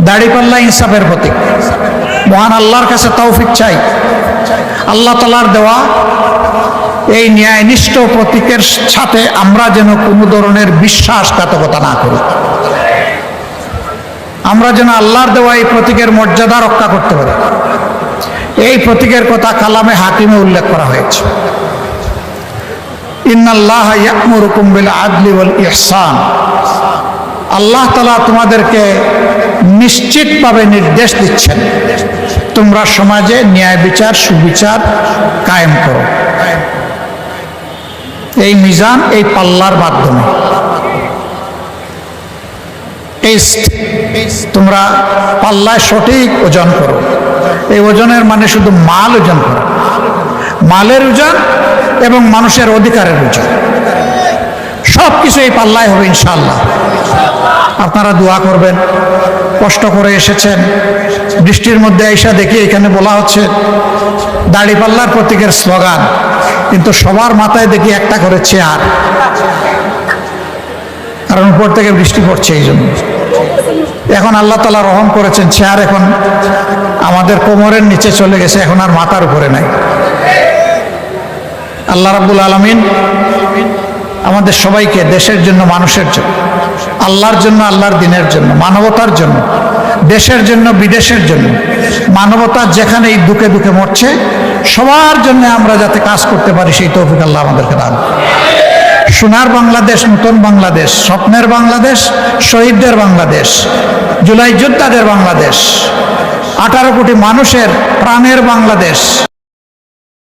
দাড়িপাল্লা ইনসাফের প্রতীক। মহান আল্লাহর কাছে তৌফিক চাই, আল্লাহ তাআলার দেওয়া এই ন্যায়নিষ্ঠ প্রতীকের সাথে আমরা যেন কোনো ধরনের বিশ্বাসঘাতকতা না করি। আমরা যেন আল্লাহর দেওয়া এই প্রতীকের মর্যাদা রক্ষা করতে পারি। এই প্রতীকের কথা কালামে হাকিমে উল্লেখ করা হয়েছে, ইন্নাল্লাহা ইয়া'মুরুকুম বিল আদলি ওয়াল ইহসান। আল্লাহ তাআলা তোমাদেরকে নিশ্চিতভাবে নির্দেশ দিচ্ছেন, তোমরা সমাজে ন্যায় বিচার সুবিচার কায়েম করো। এই মিজান, এই পাল্লার মাধ্যমে এই তোমরা পাল্লায় সঠিক ওজন করো। এই ওজনের মানে শুধু মাল ওজন করো, মালের ওজন এবং মানুষের অধিকারের ওজন, সব কিছু এই পাল্লায় হবে ইনশাআল্লাহ। আপনারা দোয়া করবেন, কষ্ট করে এসেছেন, বৃষ্টির মধ্যে আইসা দেখি এখানে বলা হচ্ছে দাড়িপাল্লার প্রতীকের স্লোগান, কিন্তু সবার মাথায় দেখি একটা করে চেয়ার, কারণ উপর থেকে বৃষ্টি পড়ছে এই জন্য। এখন আল্লাহ তাআলা রহম করেছেন, চেয়ার এখন আমাদের কোমরের নিচে চলে গেছে, এখন আর মাথার উপরে নাই। আল্লাহ রাব্বুল আলামিন আমাদের সবাইকে দেশের জন্য, মানুষের জন্য, আল্লাহর জন্য, আল্লাহর দ্বীনের জন্য, মানবতার জন্য, দেশের জন্য, বিদেশের জন্য, মানবতা যেখানে এই দুঃখে দুঃখে মরছে সবার জন্য আমরা যাতে কাজ করতে পারি সেই তৌফিক আল্লাহ আমাদেরকে দান। সোনার বাংলাদেশ, নতুন বাংলাদেশ, স্বপ্নের বাংলাদেশ, শহীদদের বাংলাদেশ, জুলাই যোদ্ধাদের বাংলাদেশ, 18 কোটি মানুষের প্রাণের বাংলাদেশ।